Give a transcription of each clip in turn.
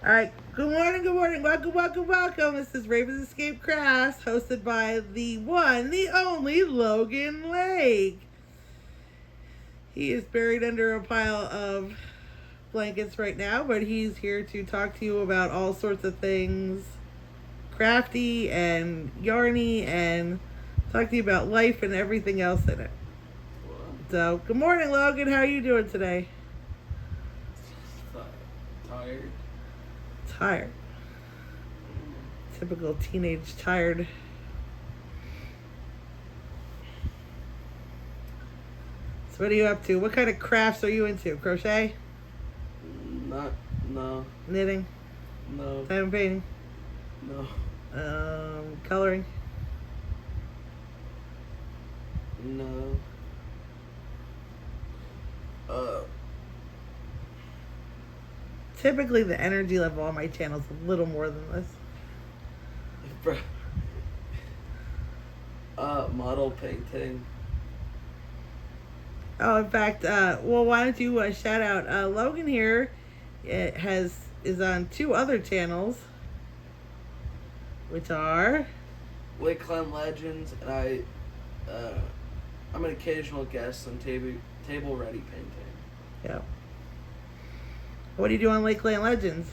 All right. Good morning. Good morning. Welcome, welcome, welcome. This is Raven's Escape Crafts, hosted by the one, the only Logan Lake. He is buried under a pile of blankets right now, but he's here to talk to you about all sorts of things crafty and yarny and talk to you about life and everything else in it. So, good morning, Logan. How are you doing today? Tired. Tired. Typical teenage tired. So what are you up to? What kind of crafts are you into? Crochet? No. Knitting? No. Diamond painting? No. Coloring? No. Typically the energy level on my channel is a little more than this. Model painting. Oh, in fact, why don't you shout out Logan here? Is on 2 other channels, which are Wakeland Legends, and I'm an occasional guest on Table Ready Painting. yeah. What do you do on Lakeland Legends?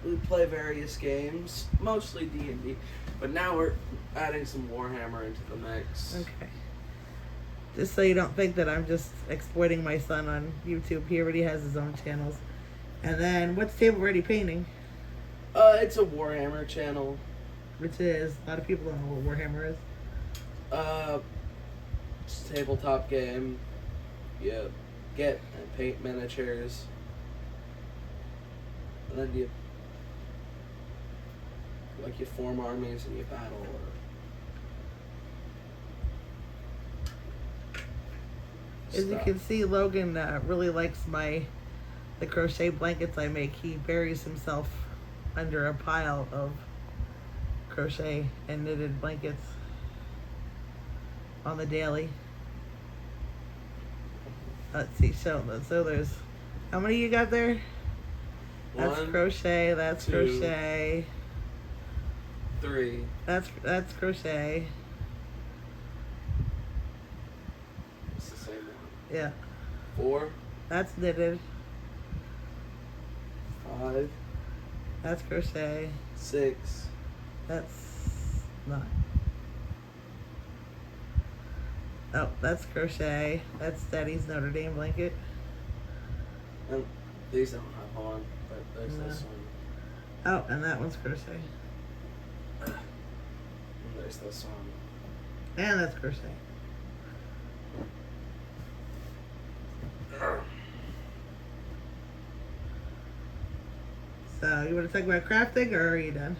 We play various games, mostly D&D, but now we're adding some Warhammer into the mix. Okay. Just so you don't think that I'm just exploiting my son on YouTube. He already has his own channels. And then, what's Table Ready Painting? It's a Warhammer channel. Which is, a lot of people don't know what Warhammer is. It's a tabletop game. You get and paint miniatures. And then you form armies and you battle. As you can see, Logan really likes the crochet blankets I make. He buries himself under a pile of crochet and knitted blankets on the daily. Let's see, so there's, how many you got there? That's 1, crochet, that's 2, crochet. 3. That's crochet. It's the same one. Yeah. 4. That's knitted. 5. That's crochet. 6. That's not. Oh, that's crochet. That's Daddy's Notre Dame blanket. And these don't have on, but there's this one. Oh, and that one's crochet. And there's this one. And that's crochet. So, you want to talk about crafting, or are you done?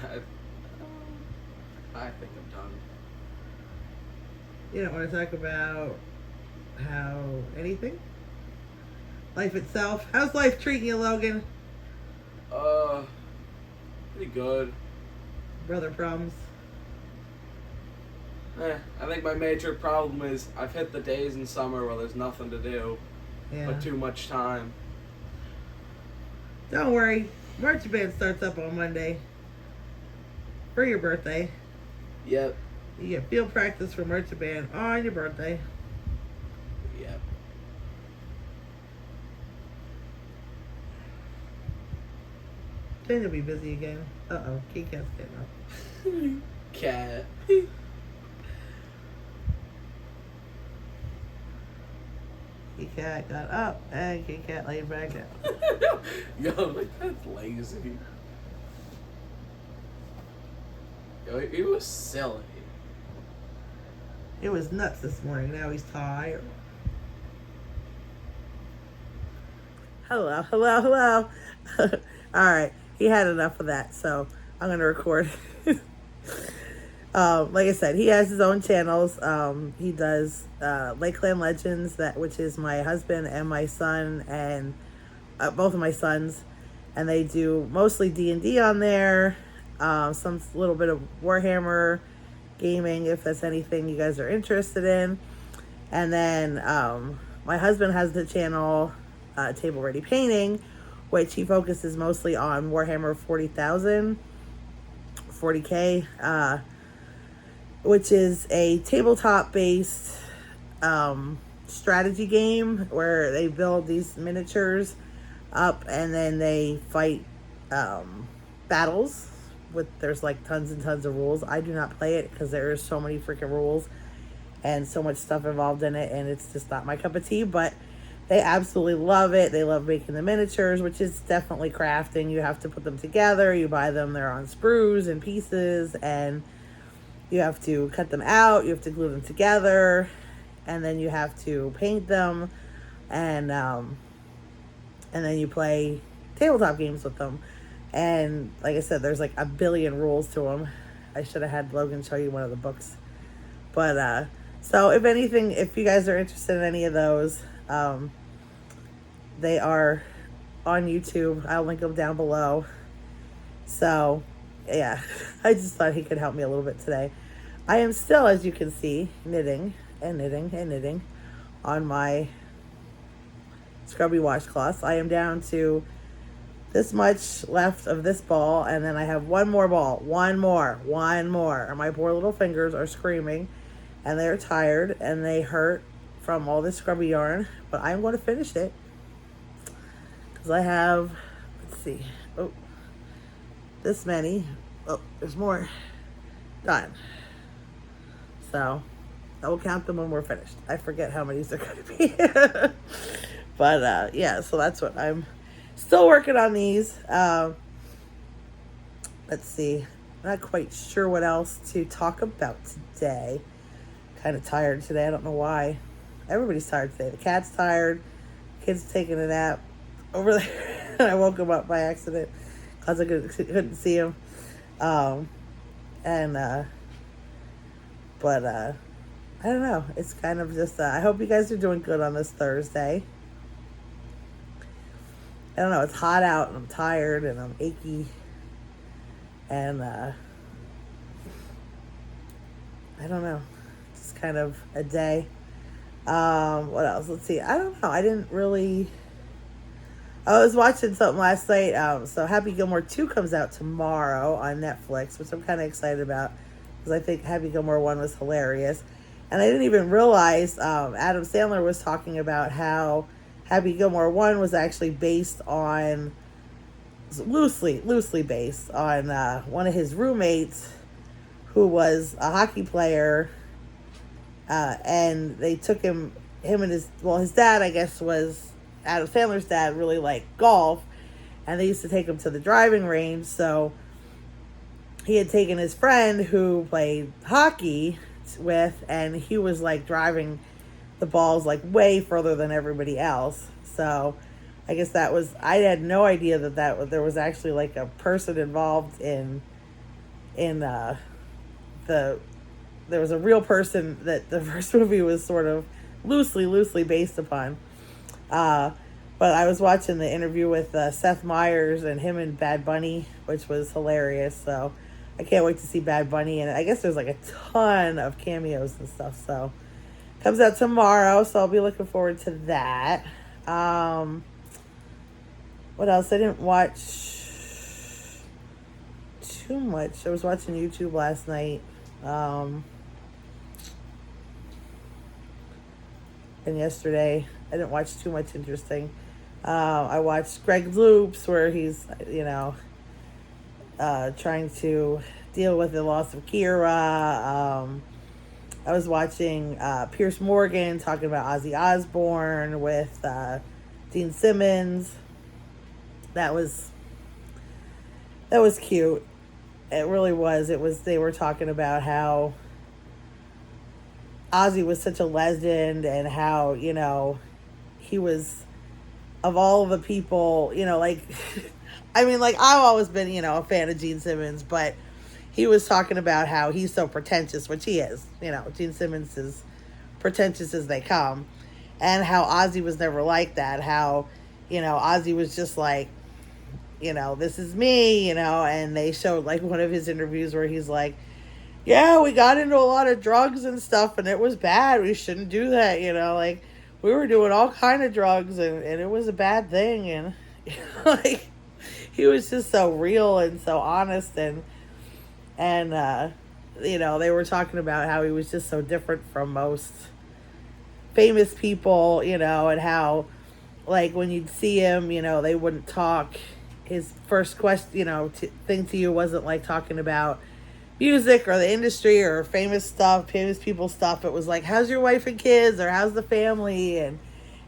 I think I'm done. You don't want to talk about anything? Life itself? How's life treating you, Logan? Pretty good. Brother problems? I think my major problem is I've hit the days in summer where there's nothing to do, Yeah. but too much time. Don't worry. Marching band starts up on Monday. For your birthday. Yep. You get field practice for marching band on your birthday. Yep. Then you'll be busy again. Uh-oh. Kit Kat's getting up. Cat. Kit Kat got up and Kit Kat laid back down. Yo, that's lazy. Yo, he was silly. It was nuts this morning. Now he's tired. Hello. All right. He had enough of that, so I'm going to record. Like I said, he has his own channels. He does Lakeland Legends, which is my husband and my son, and both of my sons. And they do mostly D&D on there. Some little bit of Warhammer gaming, if that's anything you guys are interested in. And then my husband has the channel Table Ready Painting, which he focuses mostly on Warhammer 40,000, 40K, which is a tabletop based strategy game where they build these miniatures up and then they fight battles with, there's like tons and tons of rules. I do not play it because there are so many freaking rules and so much stuff involved in it, and it's just not my cup of tea, but they absolutely love it. They love making the miniatures, which is definitely crafting. You have to put them together. You buy them, they're on sprues and pieces, and you have to cut them out. You have to glue them together, and then you have to paint them, and then you play tabletop games with them. And like I said, there's like a billion rules to them. I should have had Logan show you one of the books. But so if anything, if you guys are interested in any of those, they are on YouTube. I'll link them down below. So yeah, I just thought he could help me a little bit today. I am still, as you can see, knitting and knitting and knitting on my scrubby washcloths. I am down to this much left of this ball, and then I have one more ball. One more. And my poor little fingers are screaming, and they're tired, and they hurt from all this scrubby yarn, but I'm going to finish it because I have, let's see, oh, this many. Oh, there's more. Done. So I will count them when we're finished. I forget how many they're going to be. But yeah, so that's what I'm still working on these. Let's see. Not quite sure what else to talk about today. Kind of tired today. I don't know why. Everybody's tired today. The cat's tired. Kid's taking a nap over there. I woke him up by accident because I couldn't see him. But I don't know. It's kind of just, I hope you guys are doing good on this Thursday. I don't know. It's hot out and I'm tired and I'm achy. And I don't know. It's kind of a day. What else? Let's see. I don't know. I didn't really... I was watching something last night. So Happy Gilmore 2 comes out tomorrow on Netflix, which I'm kind of excited about because I think Happy Gilmore 1 was hilarious. And I didn't even realize Adam Sandler was talking about how Happy Gilmore 1 was actually based on, loosely based on one of his roommates who was a hockey player. And they took him and his dad, I guess, was Adam Sandler's dad, really liked golf, and they used to take him to the driving range. So he had taken his friend who played hockey with, and he was like driving the balls like way further than everybody else. So I guess that was, I had no idea that there was actually like a person involved in there was a real person that the first movie was sort of loosely based upon. But I was watching the interview with Seth Meyers and him and Bad Bunny, which was hilarious. So I can't wait to see Bad Bunny. And I guess there's like a ton of cameos and stuff. So comes out tomorrow. So I'll be looking forward to that. What else? I didn't watch too much. I was watching YouTube last night. And yesterday, I didn't watch too much interesting. I watched Greg Loops, where he's, trying to deal with the loss of Kira. I was watching Pierce Morgan talking about Ozzy Osbourne with Gene Simmons. That was cute. It really was. They were talking about how Ozzy was such a legend and how, he was, of all of the people, I've always been, a fan of Gene Simmons, but he was talking about how he's so pretentious, which he is. Gene Simmons is pretentious as they come, and how Ozzy was never like that. How, Ozzy was just like, this is me, and they showed like one of his interviews where he's like, yeah, we got into a lot of drugs and stuff and it was bad. We shouldn't do that, we were doing all kind of drugs, and it was a bad thing. And like, he was just so real and so honest, and they were talking about how he was just so different from most famous people, and how, like, when you'd see him, they wouldn't talk. His first question, thing to you wasn't like talking about music or the industry or famous stuff, famous people stuff. It was like, how's your wife and kids, or how's the family?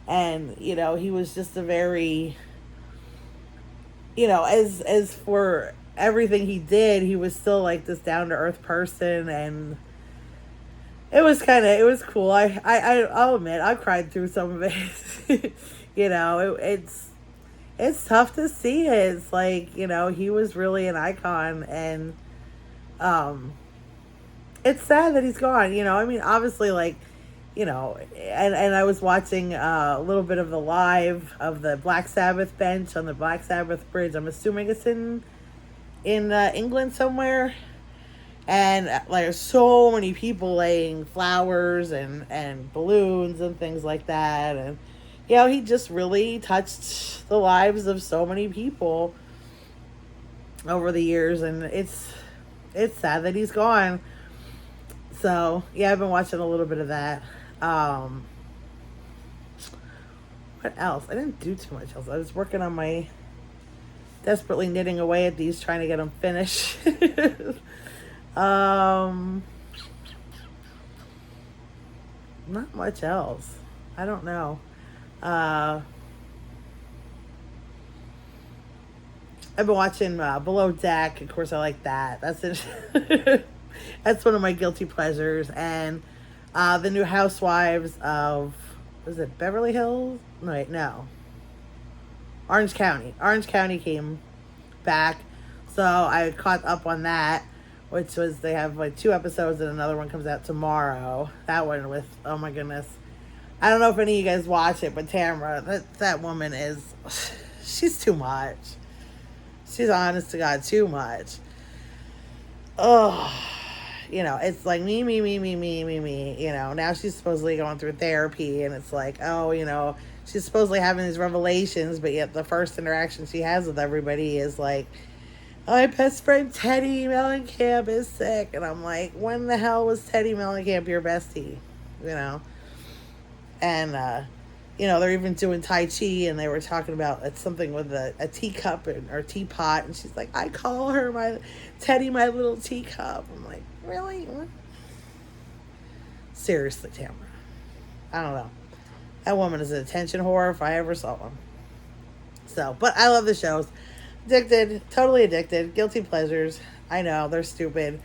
And he was just a very, as for everything he did, he was still like this down to earth person. And it was cool. I'll admit, I cried through some of it. It's tough to see it. It's like, he was really an icon, and it's sad that he's gone. Obviously, like, and I was watching a little bit of the live of the Black Sabbath bench on the Black Sabbath bridge. I'm assuming it's in England somewhere. And like, so many people laying flowers and balloons and things like that. And he just really touched the lives of so many people over the years, and it's sad that he's gone. So yeah, I've been watching a little bit of that. What else? I didn't do too much else. I was working on desperately knitting away at these, trying to get them finished. Not much else. I don't know. I've been watching Below Deck. Of course, I like that. That's it. That's one of my guilty pleasures. And the new Housewives of, was it Beverly Hills? Wait, no. Orange County. Orange County came back. So I caught up on that, which was, they have like 2 episodes and another one comes out tomorrow. That one with, oh my goodness. I don't know if any of you guys watch it, but Tamara, that woman is, she's too much. She's, honest to God, too much. Oh, it's like me. Now she's supposedly going through therapy, and it's like, oh, she's supposedly having these revelations, but yet the first interaction she has with everybody is like, oh, my best friend Teddy Mellencamp is sick. And I'm like, when the hell was Teddy Mellencamp your bestie? And, they're even doing Tai Chi, and they were talking about it's something with a teacup or teapot. And she's like, I call her my little teacup. I'm like, really? What? Seriously, Tamara. I don't know. That woman is an attention whore if I ever saw one. So, but I love the shows. Addicted, totally addicted. Guilty pleasures. I know, they're stupid.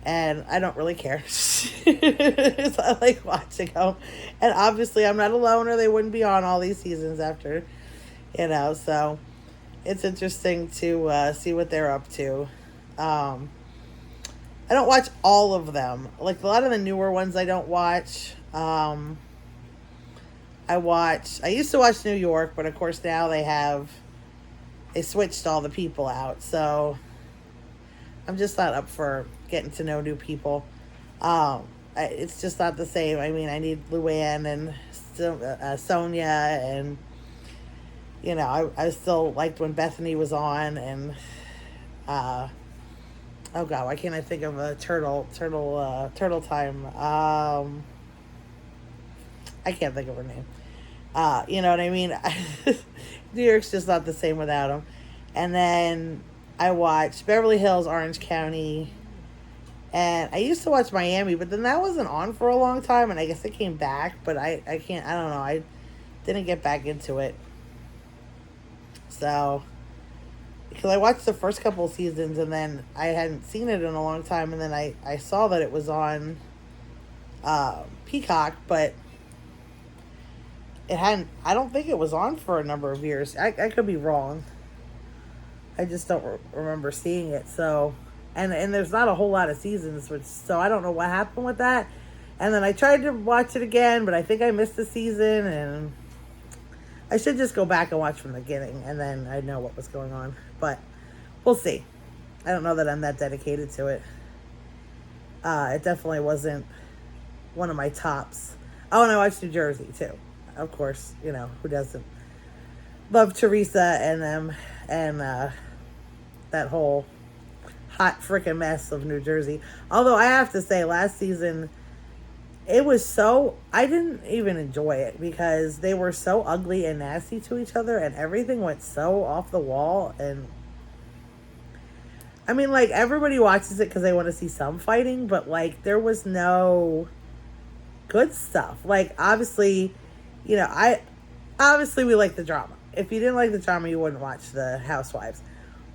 And I don't really care. So I like watching them. And obviously I'm not alone, or they wouldn't be on all these seasons after. So it's interesting to see what they're up to. I don't watch all of them. Like, a lot of the newer ones I don't watch. I used to watch New York, but of course now they switched all the people out. So I'm just not up for getting to know new people. It's just not the same. I mean, I need Luann and Sonia, and I still liked when Bethany was on, and oh god, why can't I think of a turtle time? I can't think of her name. You know what I mean? New York's just not the same without them. And then I watched Beverly Hills, Orange County, and I used to watch Miami, but then that wasn't on for a long time, and I guess it came back, but I don't know, I didn't get back into it. So, because I watched the first couple of seasons, and then I hadn't seen it in a long time, and then I saw that it was on Peacock, but I don't think it was on for a number of years. I could be wrong. I just don't remember seeing it. So, and there's not a whole lot of seasons, so I don't know what happened with that. And then I tried to watch it again, but I think I missed a season, and I should just go back and watch from the beginning, and then I'd know what was going on. But we'll see. I don't know that I'm that dedicated to it. It definitely wasn't one of my tops. Oh, and I watched New Jersey, too. of course, who doesn't love Teresa and them and that whole hot freaking mess of New Jersey. Although I have to say, last season, it was I didn't even enjoy it because they were so ugly and nasty to each other and everything went so off the wall. And I mean, like, everybody watches it because they want to see some fighting, but like, there was no good stuff. Like, obviously, obviously we like the drama. If you didn't like the drama, you wouldn't watch the Housewives.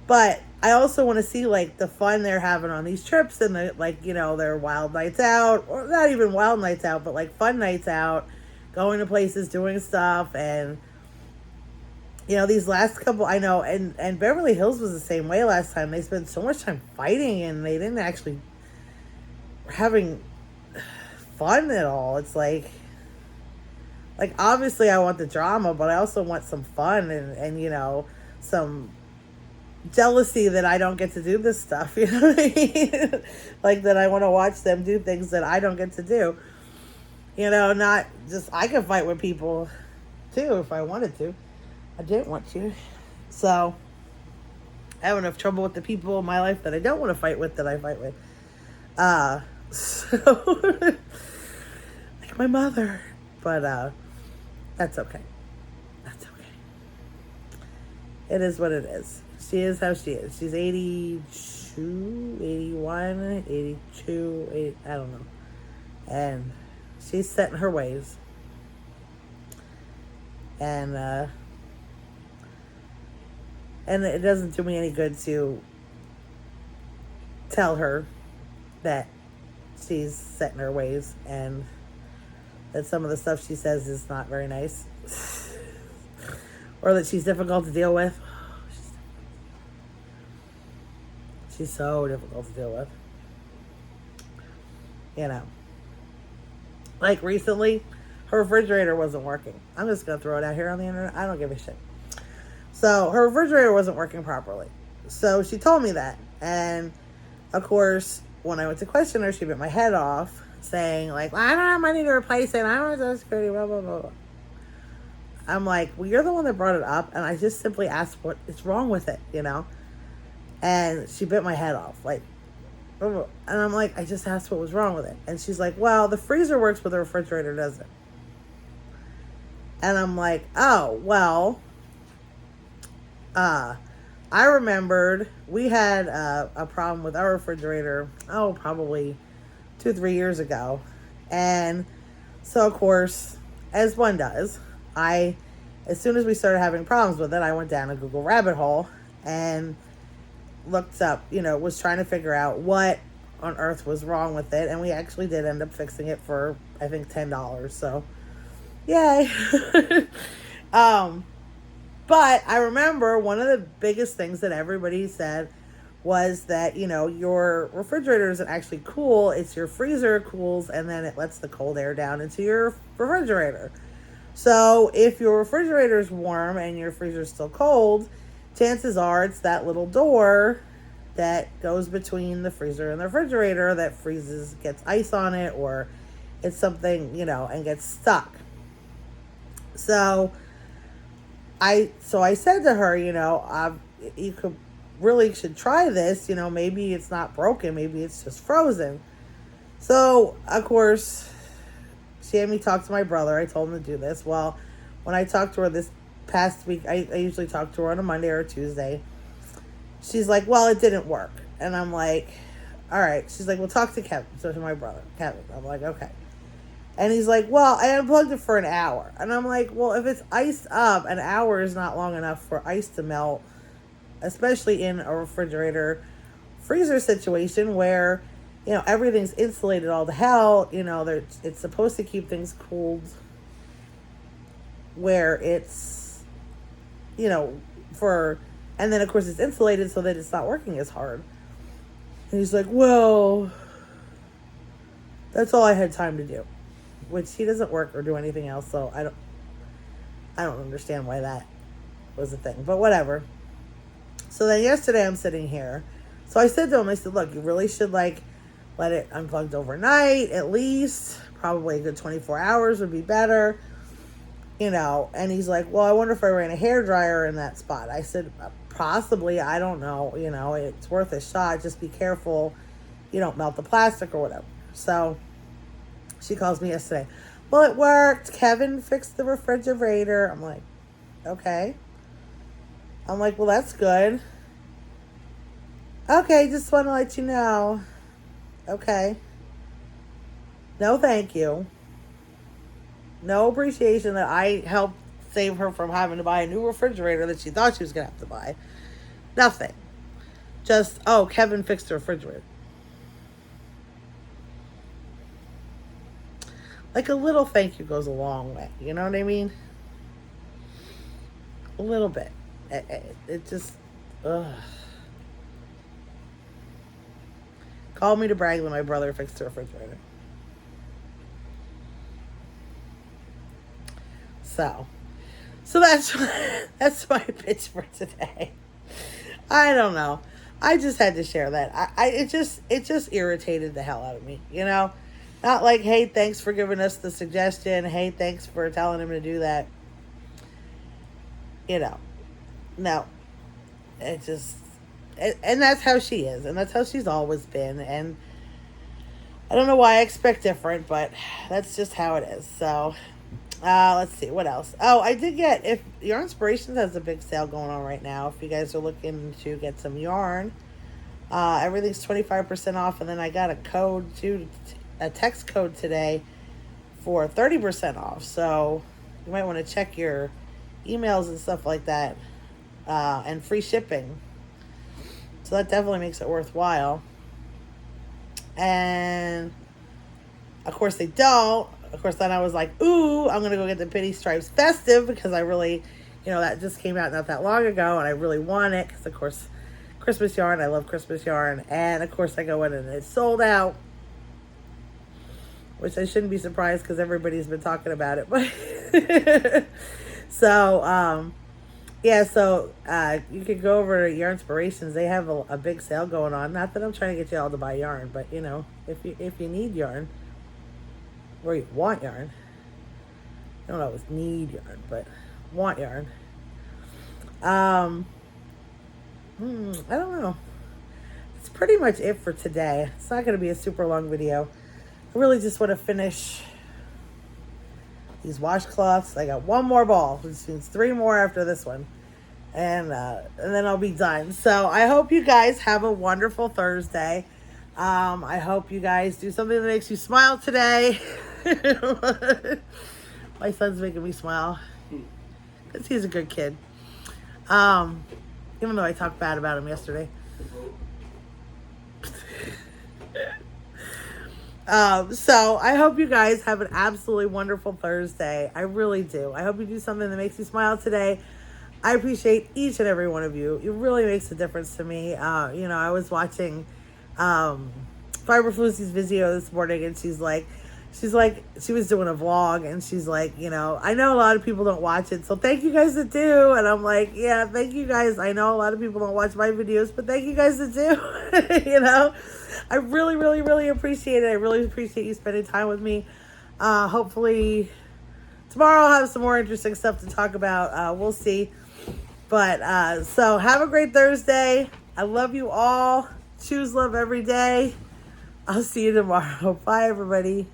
But I also want to see, like, the fun they're having on these trips and, their wild nights out. Or not even wild nights out, but, like, fun nights out. Going to places, doing stuff. And, these last couple, I know, and Beverly Hills was the same way last time. They spent so much time fighting and they didn't actually having fun at all. It's like, obviously I want the drama, but I also want some fun and some jealousy that I don't get to do this stuff, you know what I mean? Like, that I want to watch them do things that I don't get to do. Not just, I could fight with people too if I wanted to. I didn't want to. So, I have enough trouble with the people in my life that I don't want to fight with that I fight with. So, like my mother. But, that's okay. That's okay. It is what it is. She is how she is. She's 82, 81, 82, I don't know. And she's set in her ways. And it doesn't do me any good to tell her that she's set in her ways and that some of the stuff she says is not very nice. Or that she's difficult to deal with. She's so difficult to deal with. Like recently, her refrigerator wasn't working. I'm just going to throw it out here on the internet. I don't give a shit. So, her refrigerator wasn't working properly. So, she told me that. And, of course, when I went to question her, she bit my head off, saying, like, well, I don't have money to replace it. I don't have Social Security, blah, blah, blah, blah. I'm like, well, you're the one that brought it up, and I just simply asked what is wrong with it, And she bit my head off, like, and I'm like, I just asked what was wrong with it. And she's like, well, the freezer works, but the refrigerator doesn't. And I'm like, oh, well, I remembered we had a problem with our refrigerator, probably 2-3 years ago. And so, of course, as one does, as soon as we started having problems with it, I went down a Google rabbit hole and looked up, was trying to figure out what on earth was wrong with it. And we actually did end up fixing it for, I think, $10. So, yay. But I remember one of the biggest things that everybody said was that, your refrigerator isn't actually cool. It's your freezer cools and then it lets the cold air down into your refrigerator. So if your refrigerator is warm and your freezer is still cold, chances are it's that little door that goes between the freezer and the refrigerator that freezes, gets ice on it, or it's something, and gets stuck. So I said to her, you should try this, maybe it's not broken, maybe it's just frozen. So, of course, she had me talk to my brother. I told him to do this. Well, when I talked to her this past week, I usually talk to her on a Monday or a Tuesday. She's like, well, it didn't work. And I'm like, all right. She's like, well, talk to Kevin. So to my brother, Kevin. I'm like, okay. And he's like, well, I unplugged it for an hour. And I'm like, well, if it's iced up, an hour is not long enough for ice to melt, especially in a refrigerator freezer situation where, everything's insulated all to hell. It's supposed to keep things cooled where it's, and then of course it's insulated so that it's not working as hard. And he's like, well, that's all I had time to do. Which he doesn't work or do anything else, so I don't understand why that was a thing. But whatever. So then yesterday I'm sitting here. So I said to him, I said, look, you really should let it unplugged overnight at least. Probably a good 24 hours would be better. And he's like, well, I wonder if I ran a hairdryer in that spot. I said, possibly, I don't know, it's worth a shot. Just be careful you don't melt the plastic or whatever. So she calls me yesterday. Well, it worked. Kevin fixed the refrigerator. I'm like, okay. I'm like, well, that's good. Okay, just want to let you know. Okay. No, thank you. No appreciation that I helped save her from having to buy a new refrigerator that she thought she was going to have to buy. Nothing. Just, oh, Kevin fixed the refrigerator. Like a little thank you goes a long way. You know what I mean? A little bit. It just, ugh. Called me to brag that my brother fixed the refrigerator. So that's my pitch for today. I don't know. I just had to share that. It just irritated the hell out of me. Not like, hey, thanks for giving us the suggestion. Hey, thanks for telling him to do that. No. It just, and that's how she is. And that's how she's always been. And I don't know why I expect different, but that's just how it is. So, let's see. What else? Oh, I did get, if Yarn Inspirations has a big sale going on right now. If you guys are looking to get some yarn, everything's 25% off. And then I got a code too, a text code today for 30% off. So you might want to check your emails and stuff like that, and free shipping. So that definitely makes it worthwhile. And of course they don't. Of course, then I was like, ooh, I'm going to go get the Penny Stripes Festive because I really, that just came out not that long ago and I really want it because, of course, Christmas yarn. I love Christmas yarn. And, of course, I go in and it's sold out. Which I shouldn't be surprised because everybody's been talking about it. But so, you could go over to Yarn Inspirations. They have a big sale going on. Not that I'm trying to get you all to buy yarn, but, if you need yarn, or you want yarn, I don't always need yarn, but want yarn. I don't know. It's pretty much it for today. It's not going to be a super long video. I really just want to finish these washcloths. I got one more ball, which means 3 more after this one. And then I'll be done. So I hope you guys have a wonderful Thursday. I hope you guys do something that makes you smile today. My son's making me smile because he's a good kid. Even though I talked bad about him yesterday. So I hope you guys have an absolutely wonderful Thursday. I really do. I hope you do something that makes you smile today. I appreciate each and every one of you. It really makes a difference to me. I was watching Fiber Floozy's video this morning, and she was doing a vlog, and she's like, I know a lot of people don't watch it, so thank you guys that do. And I'm like, yeah, thank you guys. I know a lot of people don't watch my videos, but thank you guys that do. I really, really, really appreciate it. I really appreciate you spending time with me. Hopefully tomorrow I'll have some more interesting stuff to talk about. We'll see. But so have a great Thursday. I love you all. Choose love every day. I'll see you tomorrow. Bye, everybody.